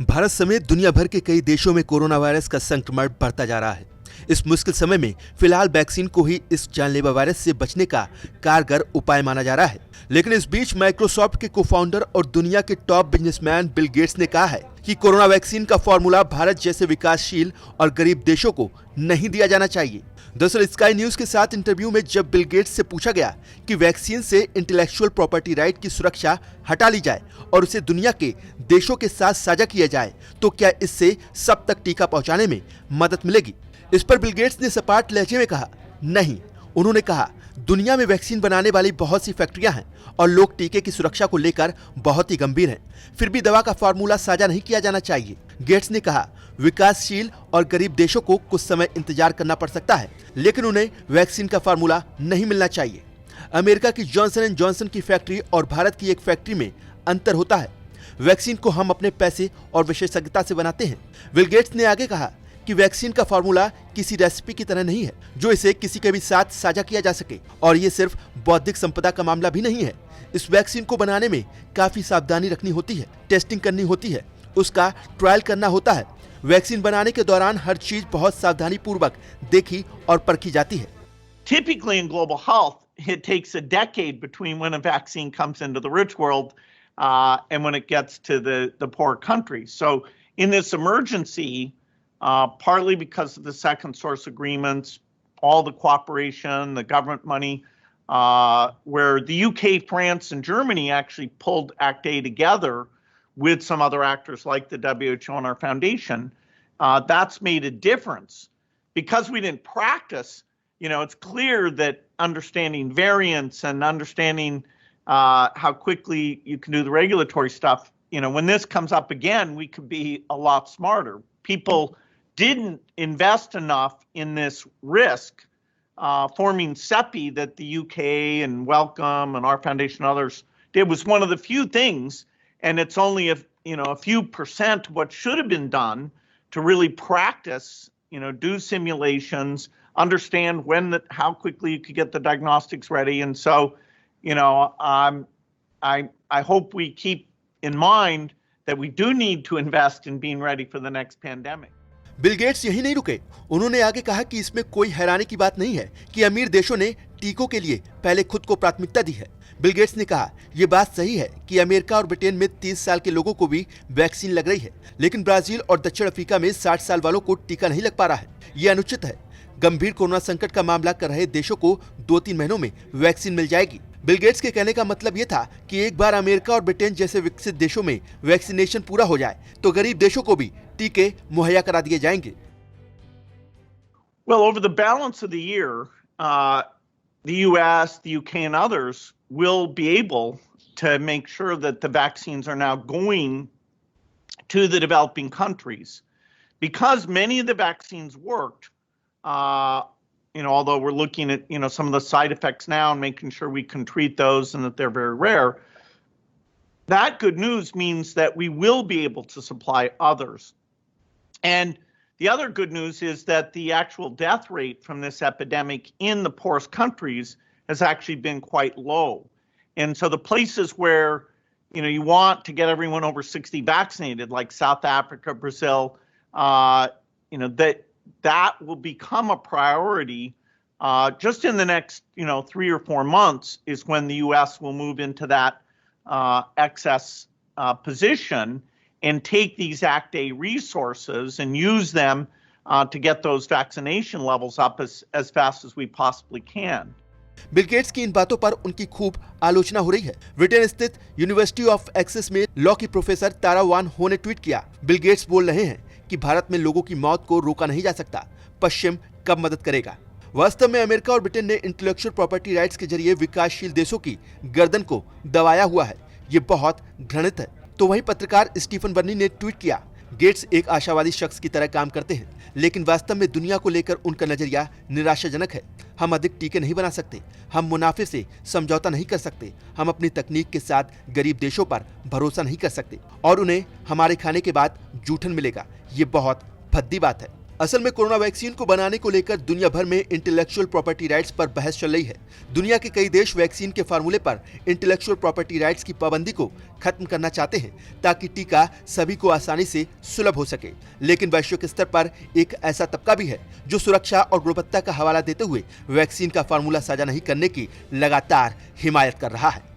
भारत समेत दुनिया भर के कई देशों में कोरोना वायरस का संक्रमण बढ़ता जा रहा है। इस मुश्किल समय में फिलहाल वैक्सीन को ही इस जानलेवा वायरस से बचने का कारगर उपाय माना जा रहा है। लेकिन इस बीच माइक्रोसॉफ्ट के को-फाउंडर और दुनिया के टॉप बिजनेसमैन बिल गेट्स ने कहा है कि कोरोना वैक्सीन का फॉर्मूला भारत जैसे विकासशील और गरीब देशों को नहीं दिया जाना चाहिए। दरअसल स्काई न्यूज के साथ इंटरव्यू में जब बिल गेट्स से पूछा गया कि वैक्सीन से इंटेलेक्चुअल प्रॉपर्टी राइट की सुरक्षा हटा ली जाए और उसे दुनिया के देशों के साथ साझा किया जाए तो क्या इससे सब तक टीका पहुंचाने में मदद मिलेगी। इस पर बिल गेट्स ने सपाट लहजे में कहा, नहीं। उन्होंने कहा, दुनिया में वैक्सीन बनाने वाली बहुत सी फैक्ट्रियां हैं और लोग टीके की सुरक्षा को लेकर बहुत ही गंभीर हैं, फिर भी दवा का फार्मूला साझा नहीं किया जाना चाहिए। गेट्स ने कहा, विकासशील और गरीब देशों को कुछ समय इंतजार करना पड़ सकता है, लेकिन उन्हें वैक्सीन का फार्मूला नहीं मिलना चाहिए। अमेरिका की जॉनसन एंड जॉनसन की फैक्ट्री और भारत की एक फैक्ट्री में अंतर होता है। वैक्सीन को हम अपने पैसे और विशेषज्ञता से बनाते हैं। बिल गेट्स ने आगे कहा कि वैक्सीन का फार्मूला किसी रेसिपी की तरह नहीं है जो इसे किसी के भी साथ साझा किया जा सके, और ये सिर्फ बौद्धिक संपदा का मामला भी नहीं है। इस वैक्सीन को बनाने में काफी सावधानी रखनी होती है, टेस्टिंग करनी होती है, उसका ट्रायल करना होता है। वैक्सीन बनाने के दौरान हर चीज बहुत सावधानी पूर्वक देखी और परखी जाती है। Typically in global health, it takes a decade between when a vaccine comes into the rich world and when it gets to the poor countries. So in this emergency, partly because of the second source agreements, all the cooperation, the government money, where the UK, France, and Germany actually pulled Act A together with some other actors like the WHO and our foundation, that's made a difference. Because we didn't practice, it's clear that understanding variants and understanding how quickly you can do the regulatory stuff, when this comes up again, we could be a lot smarter. People didn't invest enough in this risk, forming CEPI that the UK and Wellcome and our foundation and others did was one of the few things, and it's only a few percent what should have been done to really practice, do simulations, understand how quickly you could get the diagnostics ready. And so, I hope we keep in mind that we do need to invest in being ready for the next pandemic. Bill Gates यही नहीं रुके। उन्होंने आगे कहा कि इसमें कोई हैरानी की बात नहीं है कि अमीर देशों ने टीकों के लिए पहले खुद को प्राथमिकता दी है। बिल गेट्स ने कहा, यह बात सही है कि अमेरिका और ब्रिटेन में 30 साल के लोगों को भी वैक्सीन लग रही है, लेकिन ब्राजील और दक्षिण अफ्रीका में 60 साल वालों को टीका नहीं लग पा रहा है। यह अनुचित है। गंभीर कोरोना संकट का मामला कर रहे देशों को 2-3 महीनों में वैक्सीन मिल जाएगी। बिल गेट्स के कहने का मतलब यह था कि एक बार अमेरिका और ब्रिटेन जैसे विकसित देशों में वैक्सीनेशन पूरा हो जाए तो गरीब देशों को भी टीके मुहैया करा दिए जाएंगे। Well, over the balance of the year, the US, the UK, and others will be able to make sure that the vaccines are now going to the developing countries. Because many of the vaccines worked, although we're looking at, some of the side effects now and making sure we can treat those and that they're very rare, that good news means that we will be able to supply others. And the other good news is that the actual death rate from this epidemic in the poorest countries has actually been quite low. And so the places where, you want to get everyone over 60 vaccinated, like South Africa, Brazil, that will become a priority just in the next, 3 or 4 months is when the U.S. will move into that excess position and take these Act A resources and use them to get those vaccination levels up as fast as we possibly can. Bill Gates की इन बातों पर उनकी खूब आलोचना हो रही है। Britain स्थित यूनिवर्सिटी ऑफ एक्सेस में लॉ की प्रोफेसर तारा वान हो ने ट्वीट किया, बिल गेट्स बोल रहे हैं कि भारत में लोगों की मौत को रोका नहीं जा सकता, पश्चिम कब मदद करेगा। वास्तव में अमेरिका और ब्रिटेन ने इंटेलेक्चुअल प्रॉपर्टी राइट्स के जरिए विकासशील देशों की गर्दन को दबाया हुआ है। ये बहुत घृणित है। तो वहीं पत्रकार स्टीफन बर्नी ने ट्वीट किया, गेट्स एक आशावादी शख्स की तरह काम करते हैं, लेकिन वास्तव में दुनिया को लेकर उनका नजरिया निराशाजनक है। हम अधिक टीके नहीं बना सकते, हम मुनाफे से समझौता नहीं कर सकते, हम अपनी तकनीक के साथ गरीब देशों पर भरोसा नहीं कर सकते और उन्हें हमारे खाने के बाद जूठन मिलेगा। ये बहुत भद्दी बात है। असल में कोरोना वैक्सीन को बनाने को लेकर दुनिया भर में इंटेलेक्चुअल प्रॉपर्टी राइट्स पर बहस चल रही है। दुनिया के कई देश वैक्सीन के फार्मूले पर इंटेलेक्चुअल प्रॉपर्टी राइट्स की पाबंदी को खत्म करना चाहते हैं ताकि टीका सभी को आसानी से सुलभ हो सके। लेकिन वैश्विक स्तर पर एक ऐसा तबका भी है जो सुरक्षा और गुणवत्ता का हवाला देते हुए वैक्सीन का फार्मूला साझा नहीं करने की लगातार हिमायत कर रहा है।